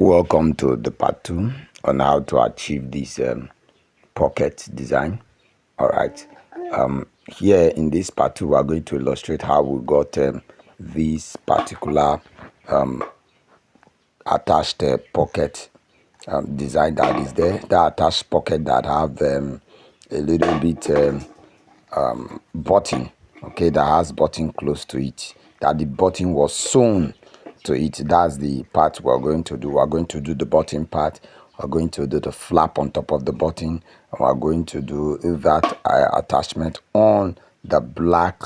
Welcome to the part 2 on how to achieve this pocket design. All right, here in this part 2 we are going to illustrate how we got this particular attached pocket design that is there, that attached pocket that have a little bit button, okay, that has button close to it, that the button was sewn to it. That's the part we're going to do. We're going to do the button part, we're going to do the flap on top of the button, and we're going to do that attachment on the black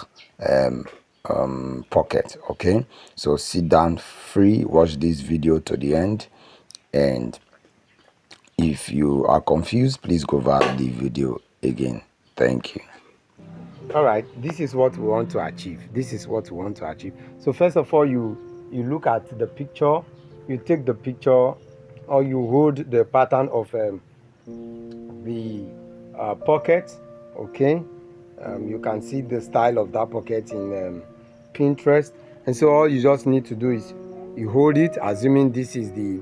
pocket. Okay, so sit down free, watch this video to the end, and if you are confused, please go over the video again. Thank you. All right, this is what we want to achieve. So first of all, you look at the picture, you take the picture, or you hold the pattern of the pocket. Okay, you can see the style of that pocket in Pinterest, and so all you just need to do is you hold it, assuming this is the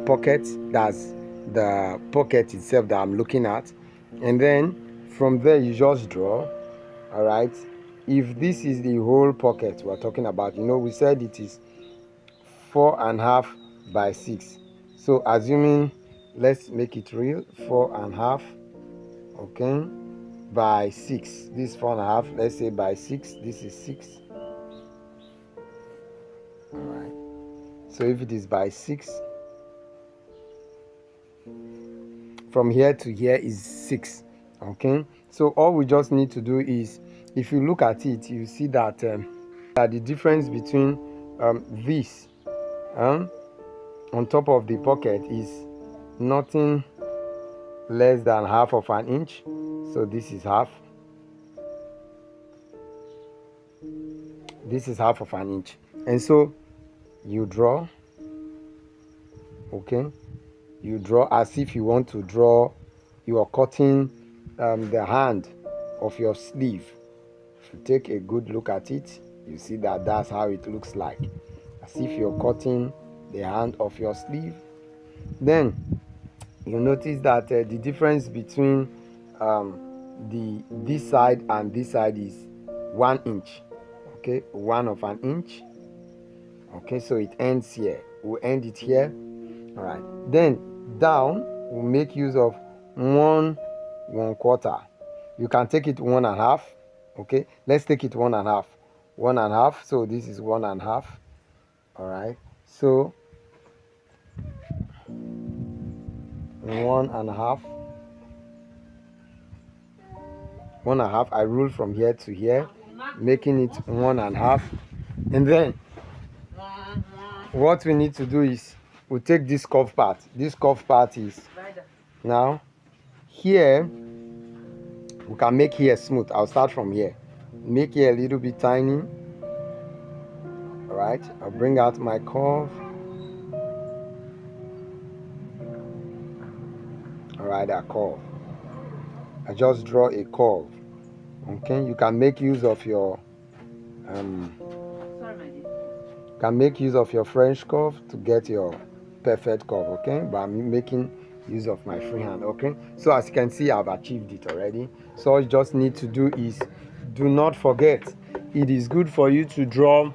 pocket, that's the pocket itself that I'm looking at, and then from there you just draw. All right, if this is the whole pocket we're talking about, we said it is 4.5 by 6. So assuming, let's make it real, 4.5, okay, by 6. This 4.5, let's say by 6, this is 6. All right, so if it is by 6, from here to here is 6. Okay, so all we just need to do is, if you look at it, you see that the difference between this on top of the pocket is nothing less than half of an inch. So this is half, this is half of an inch, and so you draw. Okay, you draw as if you want to draw, you are cutting the hand of your sleeve. If you take a good look at it, you see that that's how it looks like, as if you're cutting the hand of your sleeve. Then you notice that the difference between this side and this side is 1 inch. Okay, 1 of an inch. Okay, so it ends here, we'll end it here. All right, then down we'll make use of 1/4. You can take it 1.5. Okay, let's take it 1.5. 1.5, so this is 1.5. All right, so 1.5. 1.5, I rule from here to here, making it 1.5. And then what we need to do is we take this curve part. This curve part is now here. We can make here smooth. I'll start from here, make here a little bit tiny. All right, I'll bring out my curve. All right, that curve, I just draw a curve. Okay, you can make use of your French curve to get your perfect curve. Okay, but I'm making use of my free hand. Okay, so as you can see, I've achieved it already. So all you just need to do is, do not forget, it is good for you to draw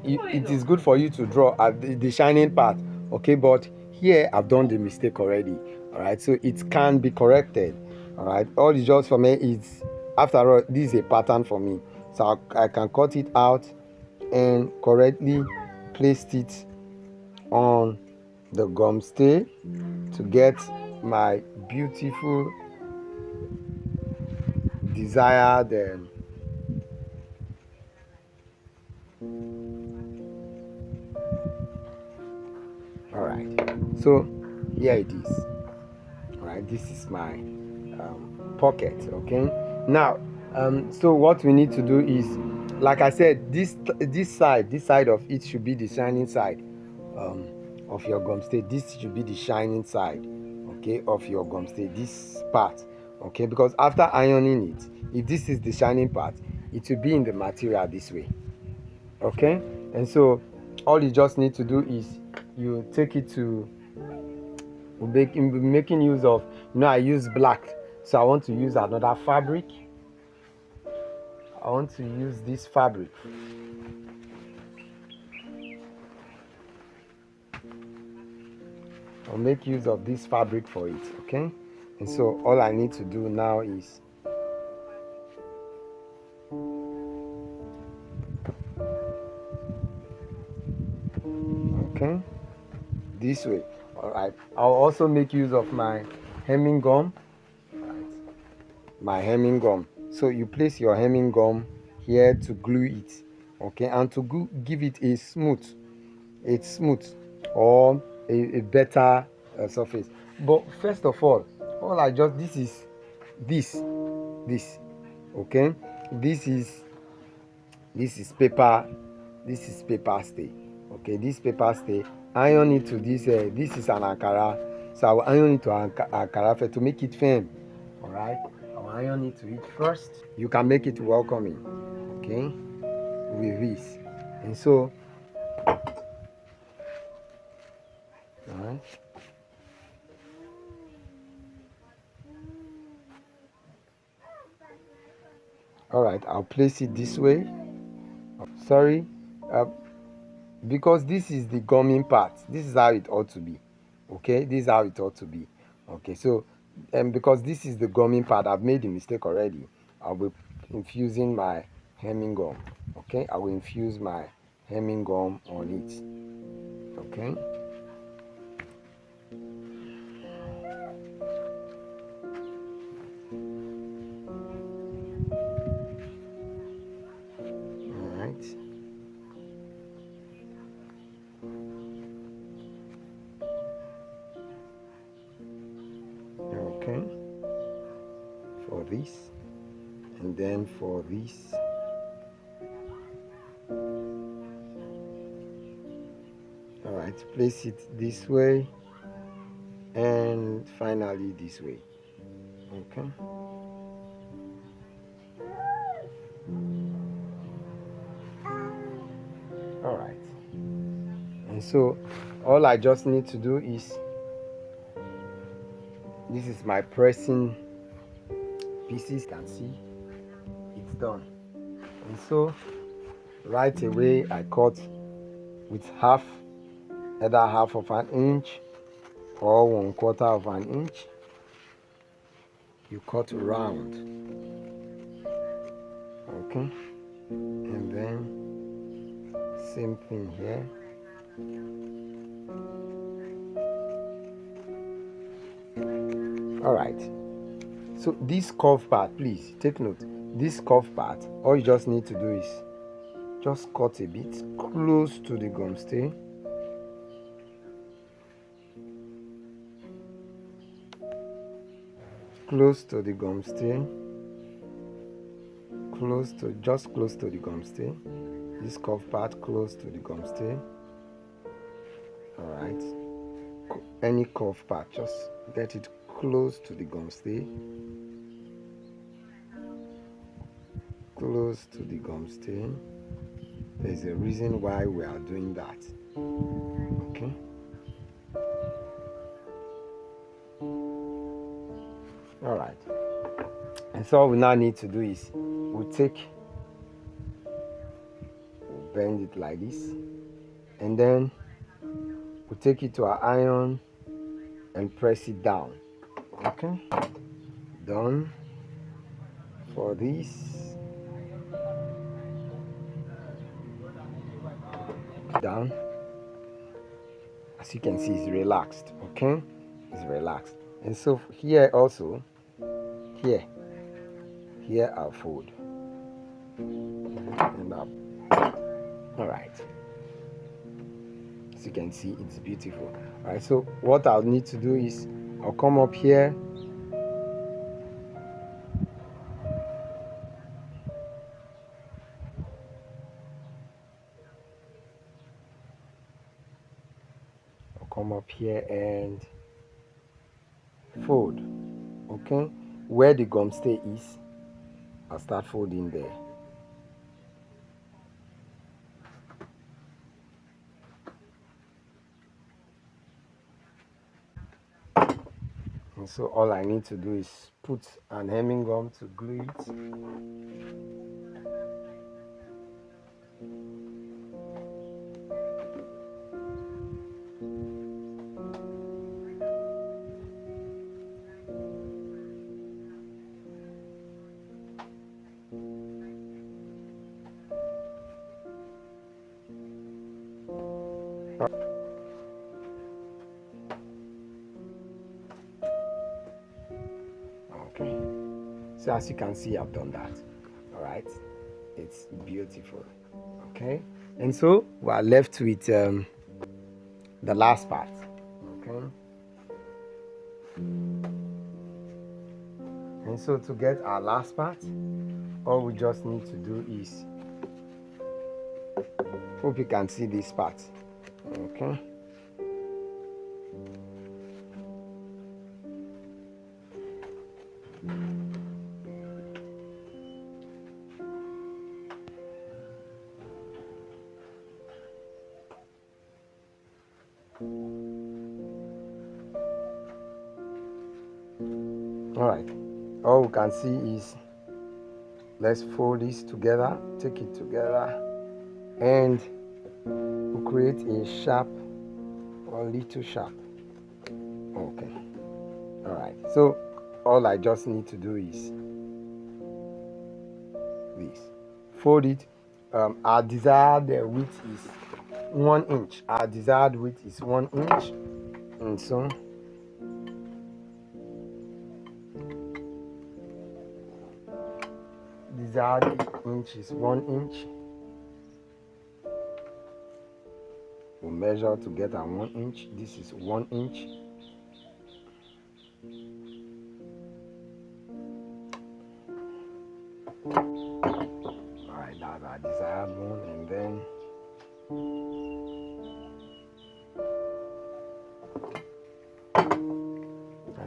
it is good for you to draw at the shining part. Okay, but here I've done the mistake already. All right, so it can be corrected. All right, all is just for me is, after all, this is a pattern for me, so I can cut it out and correctly place it on the gum stay to get my beautiful desired all right, so here it is. All right, this is my pocket. Okay, now so what we need to do is, like I said, this side of it should be the shining side of your gum stay. This should be the shining side, okay, of your gum stay, this part. Okay, because after ironing it, if this is the shining part, it will be in the material this way. Okay, and so all you just need to do is you take it to making use of, I use black, so I want to use another fabric. I want to use this fabric. I'll make use of this fabric for it, okay? And so all I need to do now is okay, this way. All right, I'll also make use of my hemming gum. My hemming gum. So you place your hemming gum here to glue it, okay, and to give it a smooth, or a better surface. But first of all I just this, okay, this is paper, stay, okay. This paper stay, iron it to this, this is an ankara, so I will iron it to ankara to make it firm. All right, I'll iron it to it first. You can make it welcoming, okay, with this. And so all right, I'll place it this way. Sorry, uh, because this is the gumming part. This is how it ought to be, okay. This is how it ought to be, okay. So because this is the gumming part, I've made a mistake already. I'll be infusing my hemming gum, okay. I will infuse my hemming gum on it, okay. All right, okay, for this, and then for this. All right, place it this way, and finally this way, okay. All right, and so all I just need to do is, this is my pressing pieces. You can see it's done. And so right away I cut with either half of an inch or 1/4 of an inch. You cut round, okay, and then same thing here. All right, so this curve part, please take note, this curve part, all you just need to do is just cut a bit close to the gum stay, close to the gum stay, close to the gum stay. This curve part close to the gum stay. All right, any curve part, just get it close to the gum stay, close to the gum stay. There's a reason why we are doing that, okay. All right, and so all we now need to do is we'll bend it like this, and then we'll take it to our iron and press it down, okay. Done for this. Down, as you can see, it's relaxed, okay. It's relaxed. And so here also, here I'll fold and up. All right, as you can see, it's beautiful. All right, so what I'll need to do is I'll come up here, and fold, okay. Where the gum stay is, I'll start folding there. And so all I need to do is put an hemming gum to glue it. Okay, so as you can see, I've done that. All right, it's beautiful. Okay, and so we are left with the last part. Okay, and so to get our last part, all we just need to do is, hope you can see this part. Okay, all right, all we can see is, let's fold this together, take it together, and we'll create a sharp or little sharp. Okay, all right, so all I just need to do is this, fold it. Our desired width is 1 inch. Our desired width is 1 inch, and so desired inch is 1 inch. We'll measure to get a 1 inch. This is 1 inch. All right, that's our desired one, and then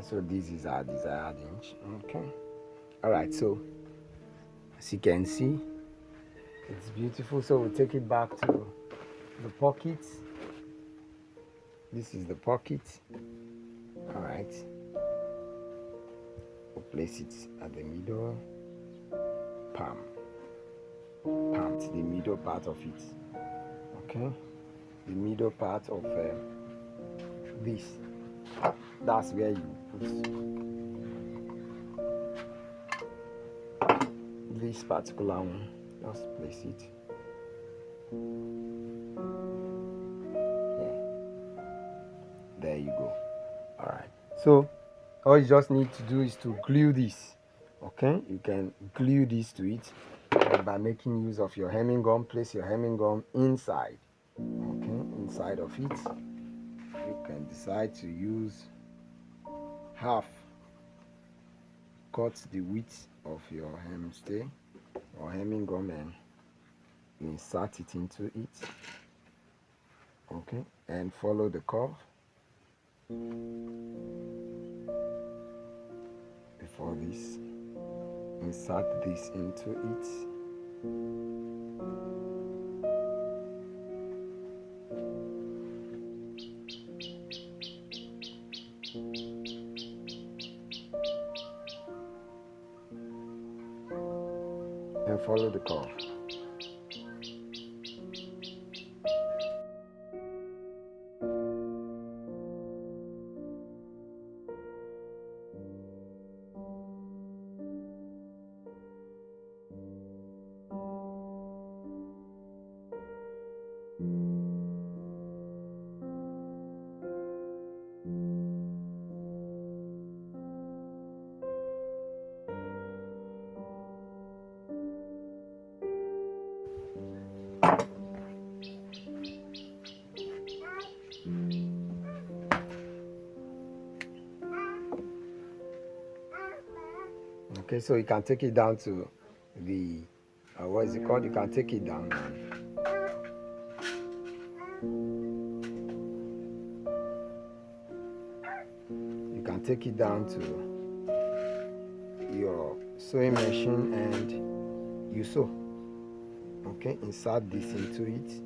so this is our desired inch. Okay, all right, so as you can see, it's beautiful. So we'll take it back to the pocket. This is the pocket. All right, we'll place it at the middle, palm, the middle part of it. Okay, the middle part of this, that's where you put this particular one. Just place it. Yeah. There you go. All right, so all you just need to do is to glue this. Okay, you can glue this to it by making use of your hemming gum. Place your hemming gum inside. Okay, inside of it. You can decide to use half. Cut the width of your hem stay or hemming gum and insert it into it. Okay, and follow the curve. Before this, insert this into it. And follow the curve. Okay, so you can take it down to the what is it called? You can take it down. You can take it down to your sewing machine and you sew. Okay, insert this into it.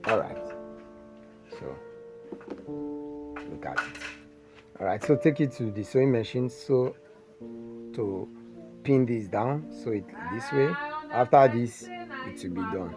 All right, so look at it. All right, so take it to the sewing machine, so to pin this down, so it this way. After this, it will be done.